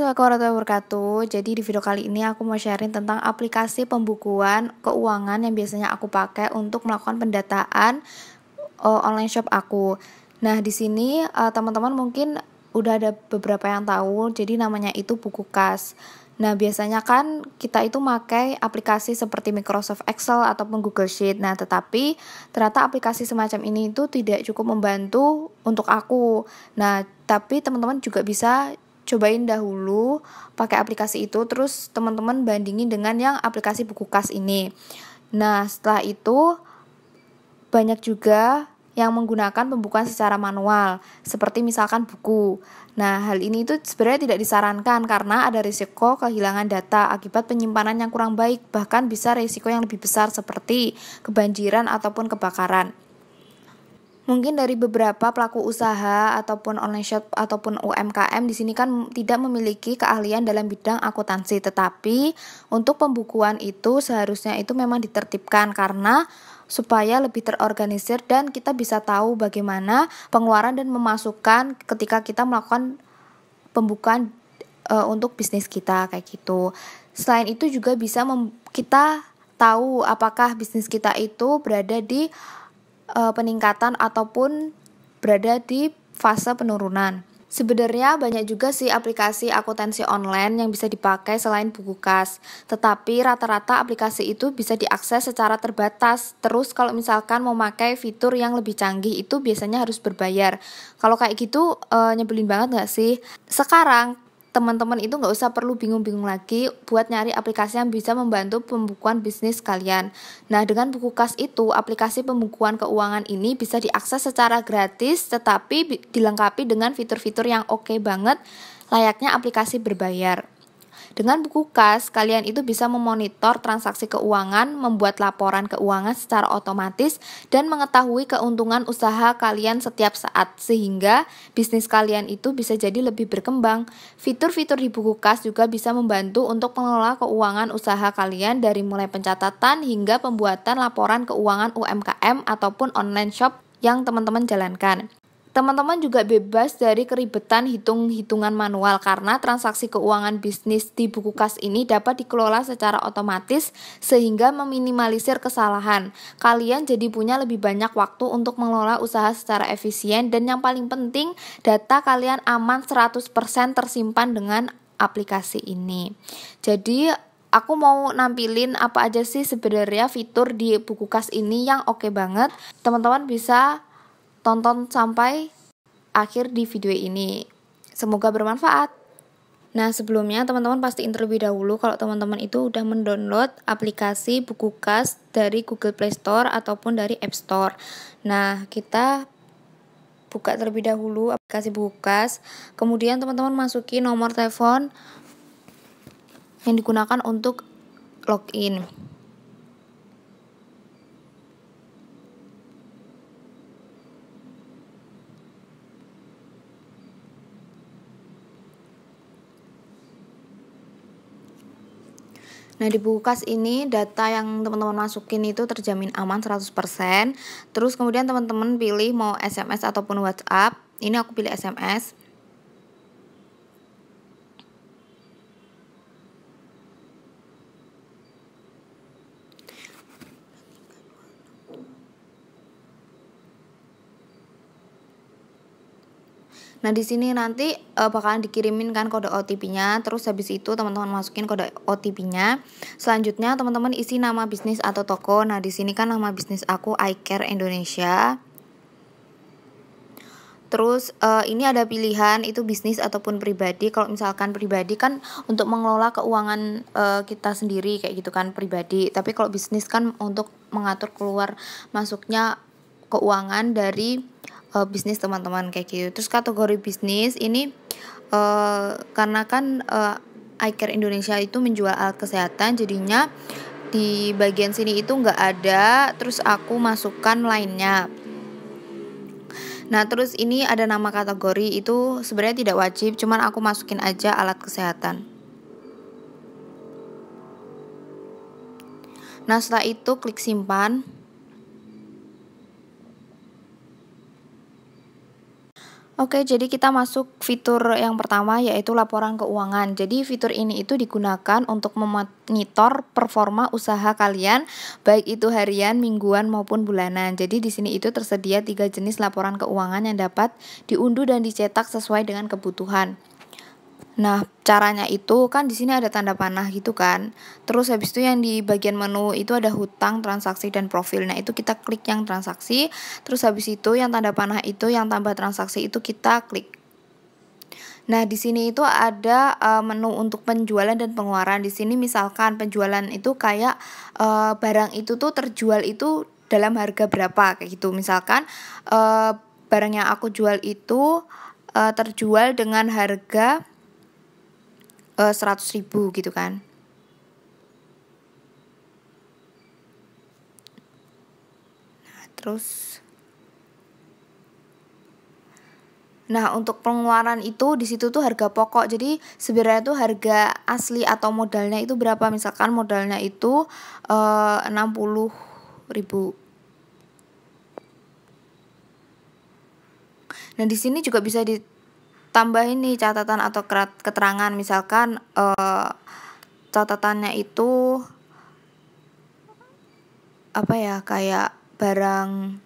Assalamualaikum warahmatullahi wabarakatuh. Jadi di video kali ini aku mau sharing tentang aplikasi pembukuan keuangan yang biasanya aku pakai untuk melakukan pendataan online shop aku. Nah, di sini teman-teman mungkin udah ada beberapa yang tahu. Jadi namanya itu buku kas. Nah, biasanya kan kita itu pakai aplikasi seperti Microsoft Excel ataupun Google Sheet. Nah, tetapi ternyata aplikasi semacam ini itu tidak cukup membantu untuk aku. Nah, tapi teman-teman juga bisa cobain dahulu pakai aplikasi itu, terus teman-teman bandingin dengan yang aplikasi buku kas ini. Nah, setelah itu banyak juga yang menggunakan pembukuan secara manual, seperti misalkan buku. Nah, hal ini itu sebenarnya tidak disarankan karena ada risiko kehilangan data akibat penyimpanan yang kurang baik, bahkan bisa risiko yang lebih besar seperti kebanjiran ataupun kebakaran. Mungkin dari beberapa pelaku usaha ataupun online shop ataupun UMKM di sini kan tidak memiliki keahlian dalam bidang akuntansi, tetapi untuk pembukuan itu seharusnya itu memang ditertibkan karena supaya lebih terorganisir dan kita bisa tahu bagaimana pengeluaran dan memasukkan ketika kita melakukan pembukuan untuk bisnis kita kayak gitu. Selain itu juga bisa kita tahu apakah bisnis kita itu berada di peningkatan ataupun berada di fase penurunan. Sebenarnya banyak juga sih aplikasi akuntansi online yang bisa dipakai selain buku kas. Tetapi rata-rata aplikasi itu bisa diakses secara terbatas. Terus kalau misalkan mau pakai fitur yang lebih canggih itu biasanya harus berbayar. Kalau kayak gitu nyebelin banget gak sih? Sekarang teman-teman itu nggak usah perlu bingung-bingung lagi buat nyari aplikasi yang bisa membantu pembukuan bisnis kalian. Nah, dengan buku kas itu, aplikasi pembukuan keuangan ini bisa diakses secara gratis, tetapi dilengkapi dengan fitur-fitur yang oke banget, layaknya aplikasi berbayar. Dengan buku kas, kalian itu bisa memonitor transaksi keuangan, membuat laporan keuangan secara otomatis, dan mengetahui keuntungan usaha kalian setiap saat, sehingga bisnis kalian itu bisa jadi lebih berkembang. Fitur-fitur di buku kas juga bisa membantu untuk mengelola keuangan usaha kalian dari mulai pencatatan hingga pembuatan laporan keuangan UMKM ataupun online shop yang teman-teman jalankan. Teman-teman juga bebas dari keribetan hitung-hitungan manual karena transaksi keuangan bisnis di buku kas ini dapat dikelola secara otomatis sehingga meminimalisir kesalahan. Kalian jadi punya lebih banyak waktu untuk mengelola usaha secara efisien dan yang paling penting data kalian aman 100% tersimpan dengan aplikasi ini. Jadi aku mau nampilin apa aja sih sebenarnya fitur di buku kas ini yang oke banget. Teman-teman bisa tonton sampai akhir di video ini. Semoga bermanfaat. Nah, sebelumnya teman-teman pastiin terlebih dahulu kalau teman-teman itu udah mendownload aplikasi buku kas dari Google Play Store ataupun dari App Store. Nah, kita buka terlebih dahulu aplikasi buku kas. Kemudian teman-teman masuki nomor telepon yang digunakan untuk login. Nah, di buku kas ini data yang teman-teman masukin itu terjamin aman 100%. Terus kemudian teman-teman pilih mau SMS ataupun WhatsApp. Ini aku pilih SMS. Nah, di sini nanti bakalan dikirimin kan kode OTP-nya. Terus habis itu teman-teman masukin kode OTP-nya. Selanjutnya teman-teman isi nama bisnis atau toko. Nah, di sini kan nama bisnis aku iCare Indonesia. Terus ini ada pilihan itu bisnis ataupun pribadi. Kalau misalkan pribadi kan untuk mengelola keuangan kita sendiri kayak gitu kan pribadi. Tapi kalau bisnis kan untuk mengatur keluar masuknya keuangan dari bisnis teman-teman kayak gitu. Terus kategori bisnis ini karena kan iCare Indonesia itu menjual alat kesehatan, jadinya di bagian sini itu nggak ada. Terus aku masukkan lainnya. Nah, terus ini ada nama kategori, itu sebenarnya tidak wajib, cuman aku masukin aja alat kesehatan. Nah, setelah itu klik simpan. Oke, jadi kita masuk fitur yang pertama yaitu laporan keuangan. Jadi fitur ini itu digunakan untuk memonitor performa usaha kalian, baik itu harian, mingguan maupun bulanan. Jadi di sini itu tersedia 3 jenis laporan keuangan yang dapat diunduh dan dicetak sesuai dengan kebutuhan. Nah, caranya itu kan di sini ada tanda panah gitu kan. Terus habis itu yang di bagian menu itu ada hutang, transaksi dan profil. Nah, itu kita klik yang transaksi. Terus habis itu yang tanda panah itu yang tambah transaksi itu kita klik. Nah, di sini itu ada menu untuk penjualan dan pengeluaran. Di sini misalkan penjualan itu kayak barang itu tuh terjual itu dalam harga berapa kayak gitu. Misalkan barang yang aku jual itu terjual dengan harga 100.000 gitu kan. Nah, untuk pengeluaran itu di situ tuh harga pokok. Jadi sebenarnya tuh harga asli atau modalnya itu berapa? Misalkan modalnya itu 60.000. Nah, di sini juga bisa ditambahin nih catatan atau keterangan. Misalkan catatannya itu apa ya, kayak barang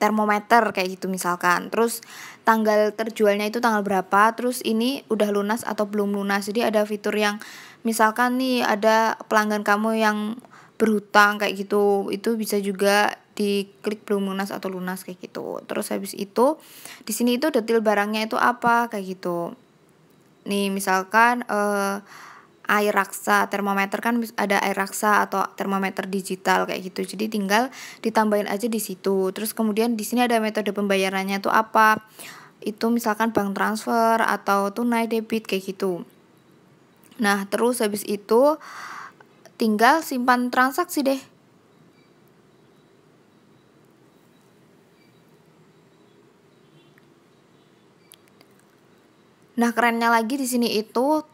termometer kayak gitu misalkan. Terus tanggal terjualnya itu tanggal berapa, terus ini udah lunas atau belum lunas. Jadi ada fitur yang misalkan nih ada pelanggan kamu yang berhutang kayak gitu, itu bisa juga diklik belum lunas atau lunas kayak gitu. Terus habis itu di sini itu detail barangnya itu apa kayak gitu. Nih misalkan air raksa, termometer kan ada air raksa atau termometer digital kayak gitu. Jadi tinggal ditambahin aja di situ. Terus kemudian di sini ada metode pembayarannya itu apa? Itu misalkan bank transfer atau tunai debit kayak gitu. Nah, terus habis itu tinggal simpan transaksi deh. Nah, kerennya lagi di sini itu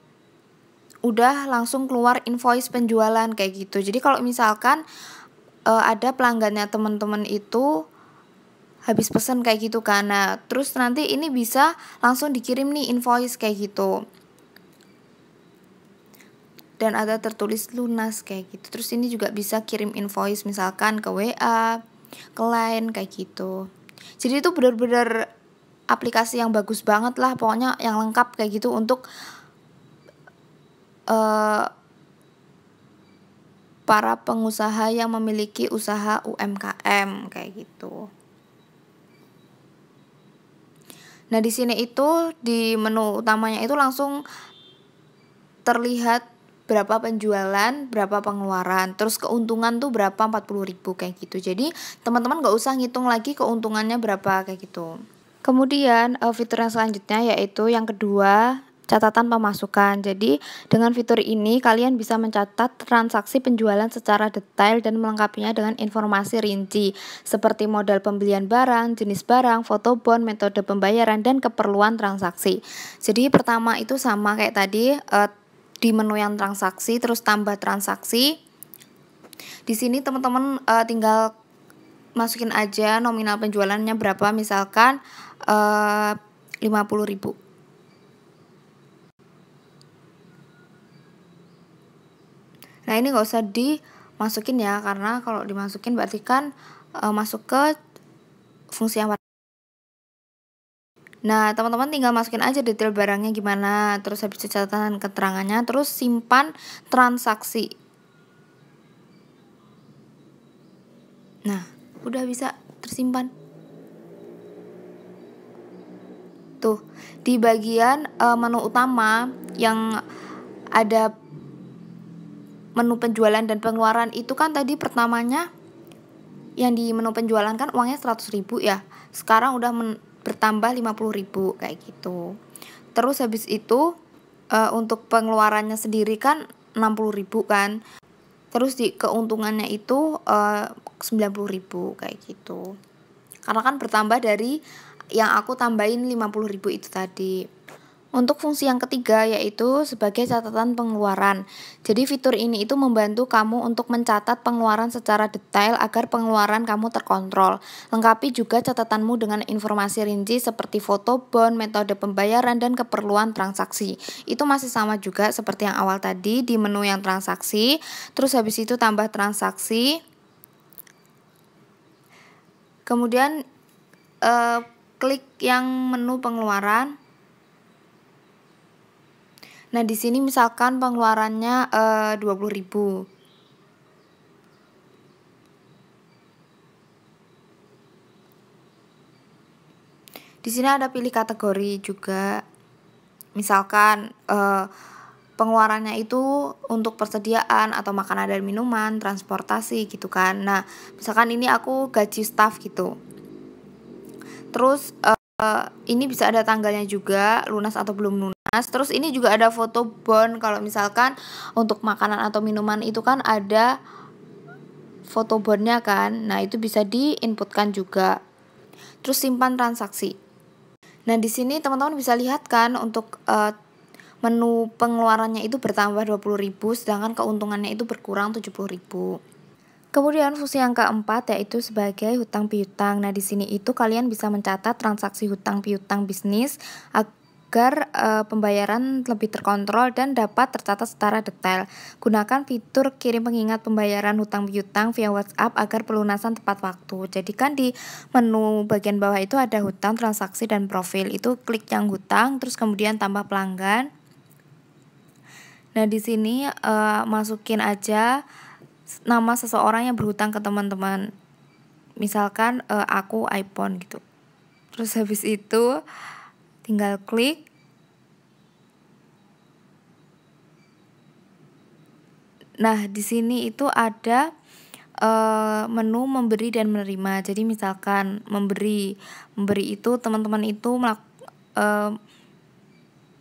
udah langsung keluar invoice penjualan kayak gitu. Jadi kalau misalkan ada pelanggannya teman-teman itu habis pesen kayak gitu kan. Nah, terus nanti ini bisa langsung dikirim nih invoice kayak gitu. Dan ada tertulis lunas kayak gitu. Terus ini juga bisa kirim invoice misalkan ke WA, ke Line kayak gitu. Jadi itu benar-benar aplikasi yang bagus banget lah, pokoknya yang lengkap kayak gitu untuk para pengusaha yang memiliki usaha UMKM kayak gitu. Nah, di sini itu di menu utamanya itu langsung terlihat berapa penjualan, berapa pengeluaran, terus keuntungan tuh berapa, 40.000 kayak gitu. Jadi teman-teman gak usah ngitung lagi keuntungannya berapa kayak gitu. Kemudian fitur yang selanjutnya yaitu yang kedua, catatan pemasukan. Jadi dengan fitur ini kalian bisa mencatat transaksi penjualan secara detail dan melengkapinya dengan informasi rinci seperti modal pembelian barang, jenis barang, foto bon, metode pembayaran dan keperluan transaksi. Jadi pertama itu sama kayak tadi, di menu yang transaksi terus tambah transaksi. Di sini teman-teman tinggal masukin aja nominal penjualannya berapa, misalkan 50.000. Nah, ini nggak usah dimasukin ya, karena kalau dimasukin berarti kan masuk ke fungsi yang. Nah, teman-teman tinggal masukin aja detail barangnya gimana, terus habis itu catatan keterangannya, terus simpan transaksi. Nah, udah bisa tersimpan. Tuh, di bagian menu utama yang ada menu penjualan dan pengeluaran itu kan tadi pertamanya yang di menu penjualan kan uangnya 100.000 ya. Sekarang udah bertambah 50.000 kayak gitu. Terus habis itu untuk pengeluarannya sendiri kan 60.000 kan. Terus di keuntungannya itu 90.000 kayak gitu. Karena kan bertambah dari yang aku tambahin 50.000 itu tadi. Untuk fungsi yang ketiga yaitu sebagai catatan pengeluaran. Jadi fitur ini itu membantu kamu untuk mencatat pengeluaran secara detail agar pengeluaran kamu terkontrol. Lengkapi juga catatanmu dengan informasi rinci seperti foto bon, metode pembayaran, dan keperluan transaksi. Itu masih sama juga seperti yang awal tadi di menu yang transaksi. Terus habis itu tambah transaksi. Kemudian klik yang menu pengeluaran. Nah, di sini misalkan pengeluarannya 20.000. Di sini ada pilih kategori juga. Misalkan pengeluarannya itu untuk persediaan atau makanan dan minuman, transportasi gitu kan. Nah, misalkan ini aku gaji staff gitu. Terus ini bisa ada tanggalnya juga, lunas atau belum lunas. Terus ini juga ada foto bon. Kalau misalkan untuk makanan atau minuman itu kan ada foto bonnya kan. Nah, itu bisa diinputkan juga. Terus simpan transaksi. Nah, di sini teman-teman bisa lihat kan untuk menu pengeluarannya itu bertambah 20.000 sedangkan keuntungannya itu berkurang 70.000. Kemudian fungsi yang keempat yaitu sebagai hutang piutang. Nah, di sini itu kalian bisa mencatat transaksi hutang piutang bisnis agar pembayaran lebih terkontrol dan dapat tercatat secara detail. Gunakan fitur kirim pengingat pembayaran hutang piutang via WhatsApp agar pelunasan tepat waktu. Jadi kan di menu bagian bawah itu ada hutang, transaksi, dan profil. Itu klik yang hutang, terus kemudian tambah pelanggan. Nah, di sini masukin aja nama seseorang yang berhutang ke teman-teman. Misalkan aku iPhone gitu. Terus habis itu tinggal klik. Nah, di sini itu ada menu memberi dan menerima. Jadi misalkan memberi itu teman-teman itu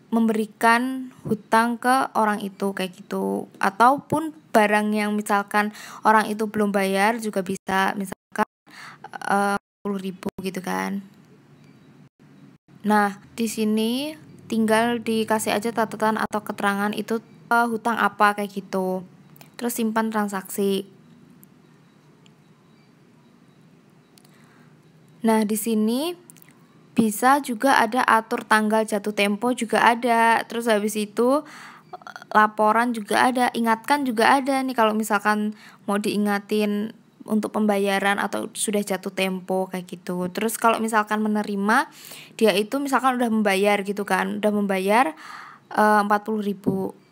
memberikan hutang ke orang itu kayak gitu, ataupun barang yang misalkan orang itu belum bayar juga bisa, misalkan 10.000 gitu kan. Nah, di sini tinggal dikasih aja catatan atau keterangan itu hutang apa kayak gitu. Terus simpan transaksi. Nah, di sini bisa juga ada atur tanggal jatuh tempo juga ada. Terus habis itu laporan juga ada, ingatkan juga ada nih kalau misalkan mau diingatin untuk pembayaran atau sudah jatuh tempo kayak gitu. Terus kalau misalkan menerima, dia itu misalkan udah membayar gitu kan, udah membayar 40.000.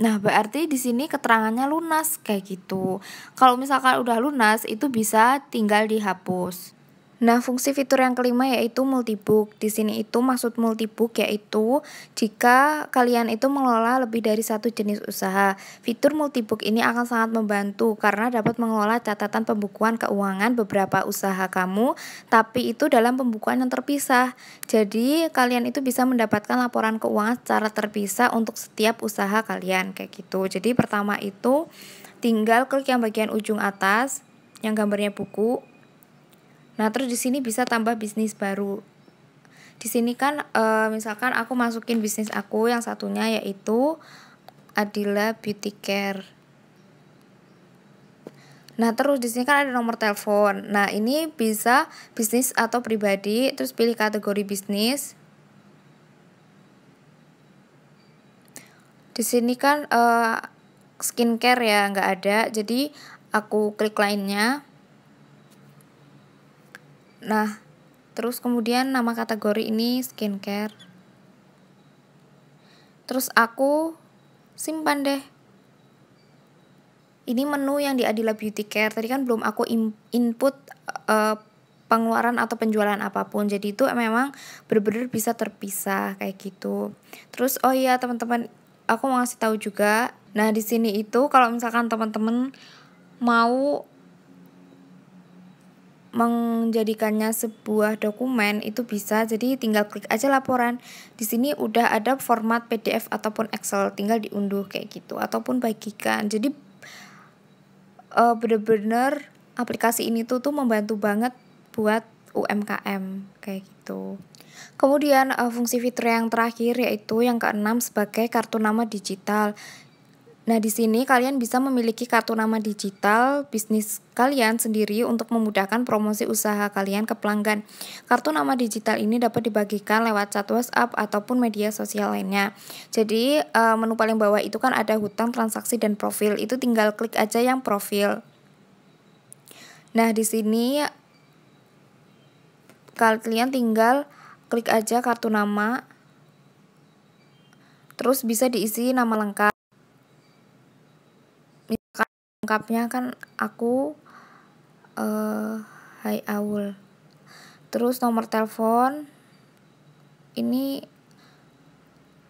Nah, berarti di sini keterangannya lunas kayak gitu. Kalau misalkan udah lunas, itu bisa tinggal dihapus. Nah, fungsi fitur yang kelima yaitu multibook. Di sini itu maksud multibook yaitu jika kalian itu mengelola lebih dari satu jenis usaha. Fitur multibook ini akan sangat membantu karena dapat mengelola catatan pembukuan keuangan beberapa usaha kamu, tapi itu dalam pembukuan yang terpisah. Jadi, kalian itu bisa mendapatkan laporan keuangan secara terpisah untuk setiap usaha kalian kayak gitu. Jadi, pertama itu tinggal klik yang bagian ujung atas yang gambarnya buku. Nah, terus di sini bisa tambah bisnis baru. Di sini kan misalkan aku masukin bisnis aku yang satunya yaitu Adila Beauty Care. Nah, terus di sini kan ada nomor telepon. Nah, ini bisa bisnis atau pribadi, terus pilih kategori bisnis. Di sini kan skincare ya nggak ada, jadi aku klik lainnya. Nah, terus kemudian nama kategori ini skincare. Terus aku simpan deh. Ini menu yang di Adila Beauty Care. Tadi kan belum aku input pengeluaran atau penjualan apapun. Jadi itu memang benar-benar bisa terpisah kayak gitu. Terus oh iya teman-teman, aku mau ngasih tahu juga. Nah, di sini itu kalau misalkan teman-teman mau menjadikannya sebuah dokumen itu bisa, jadi tinggal klik aja laporan. Di sini udah ada format PDF ataupun Excel, tinggal diunduh kayak gitu ataupun bagikan. Jadi bener-bener aplikasi ini tuh membantu banget buat UMKM kayak gitu. Kemudian fungsi fitur yang terakhir yaitu yang keenam sebagai kartu nama digital. Nah, di sini kalian bisa memiliki kartu nama digital bisnis kalian sendiri untuk memudahkan promosi usaha kalian ke pelanggan. Kartu nama digital ini dapat dibagikan lewat chat WhatsApp ataupun media sosial lainnya. Jadi, menu paling bawah itu kan ada hutang, transaksi, dan profil. Itu tinggal klik aja yang profil. Nah, di sini kalian tinggal klik aja kartu nama. Terus bisa diisi nama lengkap. Lengkapnya kan aku Hai Aul. Terus nomor telepon ini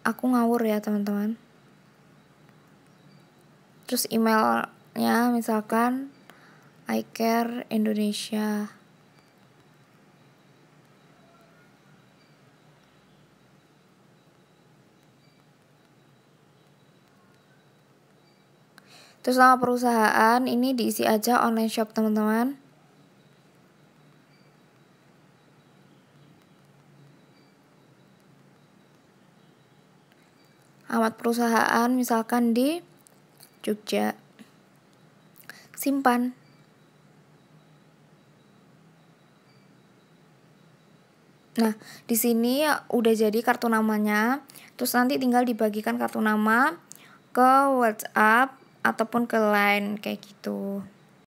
aku ngawur ya teman-teman. Terus emailnya misalkan iCare Indonesia. Terus nama perusahaan ini diisi aja online shop teman-teman. Alamat perusahaan misalkan di Jogja. Simpan. Nah, di sini udah jadi kartu namanya. Terus nanti tinggal dibagikan kartu nama ke WhatsApp ataupun ke Line kayak gitu.